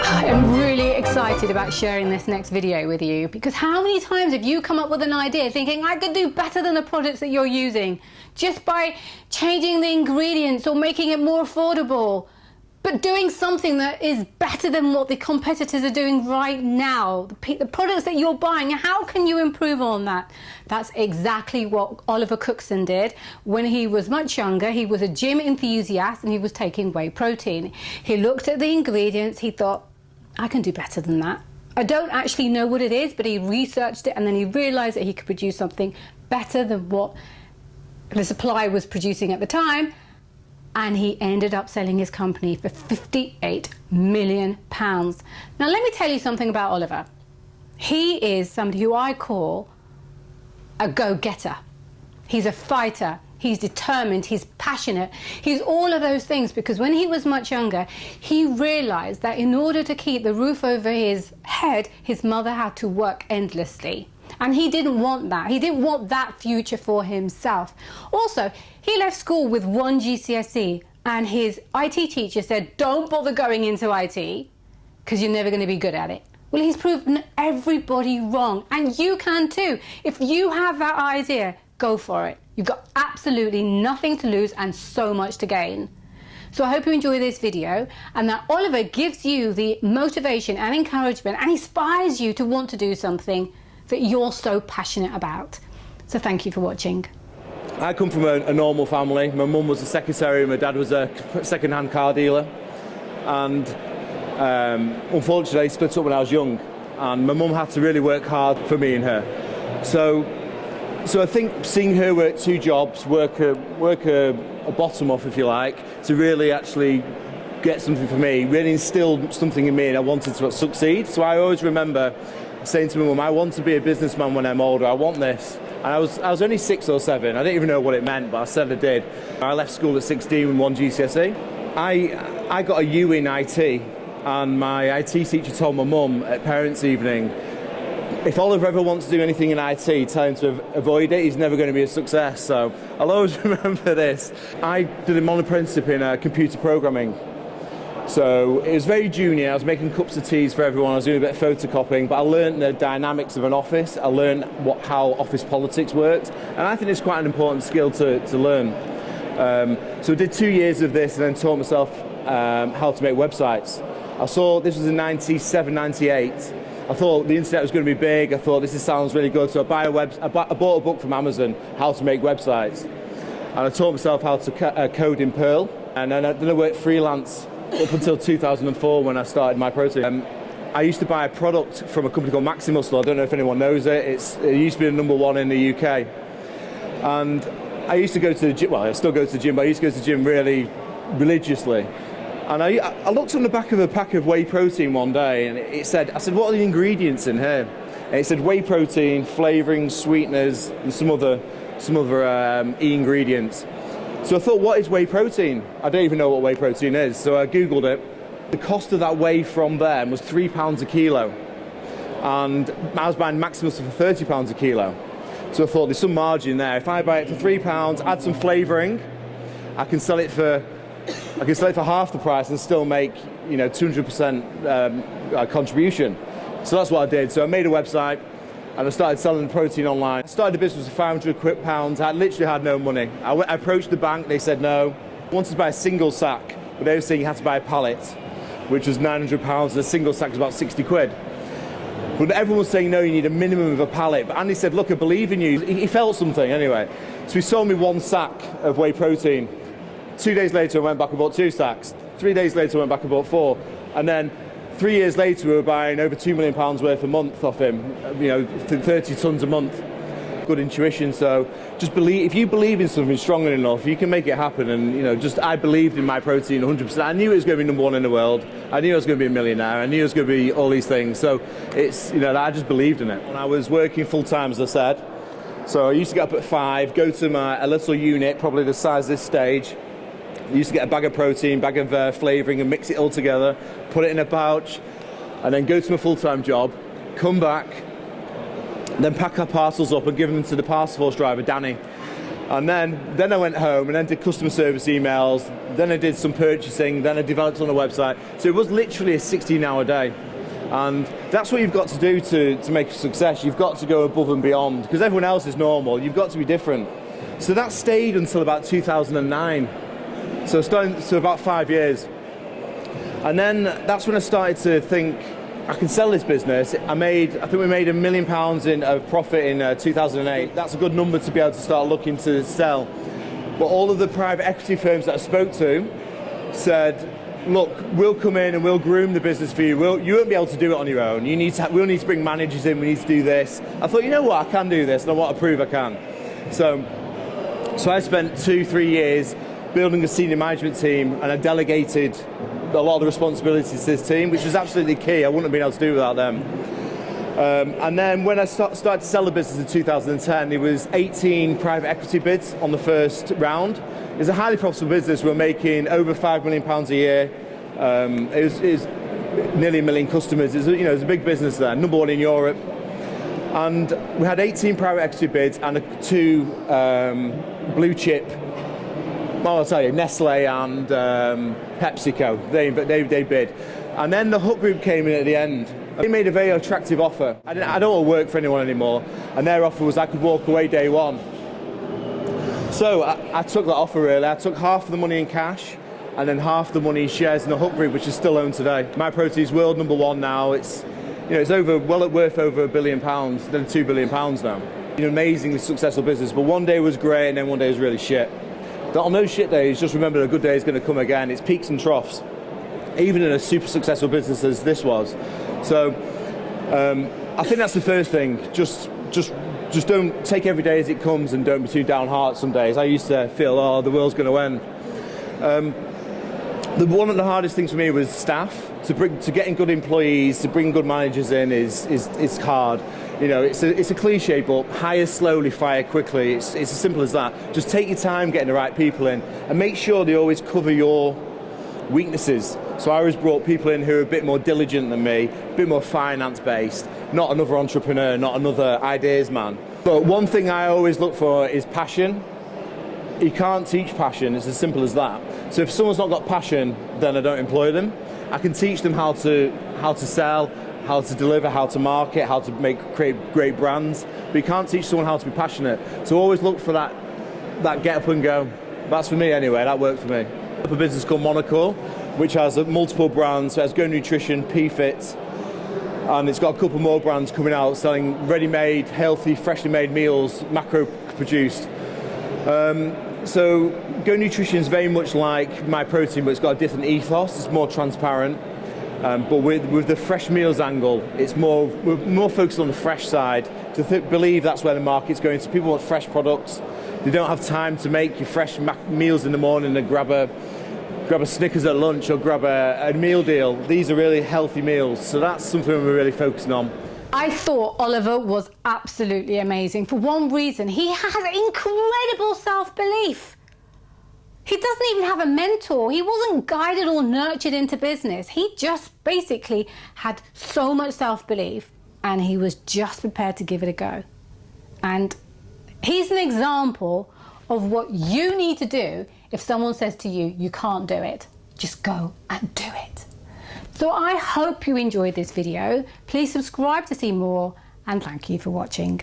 I'm really excited about sharing this next video with you, because how many times have you come up with an idea thinking I could do better than the products that you're using just by changing the ingredients or making it more affordable, but doing something that is better than what the competitors are doing right now, the products that you're buying? How can you improve on that? That's exactly what Oliver Cookson did when he was much younger. He was a gym enthusiast and he was taking whey protein. He looked at the ingredients, he thought, I can do better than that. I don't actually know what it is, but he researched it and then he realized that he could produce something better than what the supplier was producing at the time, and he ended up selling his company for £58 million. Now let me tell you something about Oliver. He is somebody who I call a go-getter. He's a fighter. He's determined, he's passionate, he's all of those things, because when he was much younger, he realized that in order to keep the roof over his head, his mother had to work endlessly. And he didn't want that. He didn't want that future for himself. Also, he left school with 1 GCSE, and his IT teacher said, don't bother going into IT, because you're never going to be good at it. Well, he's proven everybody wrong, and you can too. If you have that idea, go for it. You've got absolutely nothing to lose and so much to gain. So I hope you enjoy this video and that Oliver gives you the motivation and encouragement and inspires you to want to do something that you're so passionate about. So thank you for watching. I come from a normal family. My mum was a secretary and my dad was a second-hand car dealer. And unfortunately, I split up when I was young. And my mum had to really work hard for me and her. So I think seeing her work 2 jobs, work a bottom off, if you like, to really actually get something for me, really instilled something in me, and I wanted to succeed. So I always remember saying to my mum, I want to be a businessman when I'm older, I want this. And I was only 6 or 7, I didn't even know what it meant, but I said I did. I left school at 16 with 1 GCSE. I got a U in IT, and my IT teacher told my mum at parents' evening, if Oliver ever wants to do anything in IT, tell him to avoid it. He's never going to be a success. So I'll always remember this. I did a apprenticeship in computer programming. So it was very junior. I was making cups of teas for everyone. I was doing a bit of photocopying, but I learned the dynamics of an office. I learned how office politics worked. And I think it's quite an important skill to learn. So I did 2 years of this and then taught myself how to make websites. I saw this was in 97, 98. I thought the internet was going to be big. I thought this sounds really good. So I bought a book from Amazon, How to Make Websites. And I taught myself how to code in Perl. And then I worked freelance up until 2004 when I started MyProtein. I used to buy a product from a company called Maximuscle. I don't know if anyone knows it. It used to be the #1 in the UK. And I used to go to the gym. Well, I still go to the gym, but I used to go to the gym really religiously. And I looked on the back of a pack of whey protein one day, and I said, what are the ingredients in here? And it said whey protein, flavourings, sweeteners, and some other ingredients. So I thought, what is whey protein? I don't even know what whey protein is. So I Googled it. The cost of that whey from them was £3 a kilo. And I was buying Maximus for £30 a kilo. So I thought, there's some margin there. If I buy it for £3, add some flavouring, I can sell it for half the price and still make 200% contribution. So that's what I did. So I made a website and I started selling the protein online. I started a business with £500. I literally had no money. I approached the bank, they said no. I wanted to buy a single sack, but they were saying you had to buy a pallet, which was £900, and a single sack was about 60 quid. But everyone was saying no, you need a minimum of a pallet. But Andy said, look, I believe in you. He felt something anyway. So he sold me 1 sack of whey protein. 2 days later, I went back and bought 2 sacks. 3 days later, I went back and bought 4. And then 3 years later, we were buying over £2 million worth a month off him, 30 tons a month. Good intuition, so just believe. If you believe in something strongly enough, you can make it happen. And I believed in MyProtein 100%. I knew it was going to be #1 in the world. I knew I was going to be a millionaire. I knew it was going to be all these things. So it's I just believed in it. And I was working full time, as I said. So I used to get up at 5, go to a little unit, probably the size of this stage. I used to get a bag of protein, bag of flavouring, and mix it all together, put it in a pouch, and then go to my full-time job, come back, then pack our parcels up and give them to the parcel force driver, Danny. And then I went home and then did customer service emails, then I did some purchasing, then I developed on a website. So it was literally a 16-hour day. And that's what you've got to do to make a success. You've got to go above and beyond, because everyone else is normal. You've got to be different. So that stayed until about 2009. So about 5 years. And then that's when I started to think, I can sell this business. I think we made £1 million of profit in 2008. That's a good number to be able to start looking to sell. But all of the private equity firms that I spoke to said, look, we'll come in and we'll groom the business for you. You won't be able to do it on your own. We'll need to bring managers in. We need to do this. I thought, you know what, I can do this, and I want to prove I can. So I spent 2-3 years building a senior management team, and I delegated a lot of the responsibilities to this team, which was absolutely key. I wouldn't have been able to do it without them. And then when I started to sell the business in 2010, there was 18 private equity bids on the first round. It's a highly profitable business. We're making over £5 million a year. It was nearly 1 million customers. It's a big business there, number one in Europe. And we had 18 private equity bids and 2 blue chip. Well, I'll tell you, Nestle and PepsiCo. They bid. And then the Hook Group came in at the end. They made a very attractive offer. I don't want to work for anyone anymore. And their offer was I could walk away day one. So I took that offer, really. I took half of the money in cash and then half the money in shares in the Hook Group, which is still owned today. MyProtein is world number one now. It's worth over £1 billion, then £2 billion now. An amazingly successful business, but one day was great and then one day was really shit. On those shit days, just remember a good day is going to come again. It's peaks and troughs, even in a super successful business as this was. So I think that's the first thing. Just don't take every day as it comes, and don't be too downhearted some days. I used to feel, the world's going to end. One of the hardest things for me was staff. To getting good employees, to bring good managers in is hard. It's a cliche, but hire slowly, fire quickly. It's as simple as that. Just take your time getting the right people in, and make sure they always cover your weaknesses. So I always brought people in who are a bit more diligent than me, a bit more finance-based, not another entrepreneur, not another ideas man. But one thing I always look for is passion. You can't teach passion, it's as simple as that. So if someone's not got passion, then I don't employ them. I can teach them how to sell, how to deliver, how to market, how to create great brands, but you can't teach someone how to be passionate. So always look for that get up and go. That's for me anyway, that worked for me. A business called Monocore, which has multiple brands. So it has Go Nutrition, P-Fit, and it's got a couple more brands coming out selling ready-made, healthy, freshly made meals, macro-produced. So Go Nutrition is very much like MyProtein, but it's got a different ethos. It's more transparent. But with the fresh meals angle, we're more focused on the fresh side. Believe that's where the market's going. So people want fresh products. They don't have time to make your fresh meals in the morning and grab a Snickers at lunch or grab a meal deal. These are really healthy meals. So that's something we're really focusing on. I thought Oliver was absolutely amazing for one reason. He has incredible self-belief. He doesn't even have a mentor. He wasn't guided or nurtured into business. He just basically had so much self-belief, and he was just prepared to give it a go. And he's an example of what you need to do if someone says to you, you can't do it. Just go and do it. So I hope you enjoyed this video. Please subscribe to see more, and thank you for watching.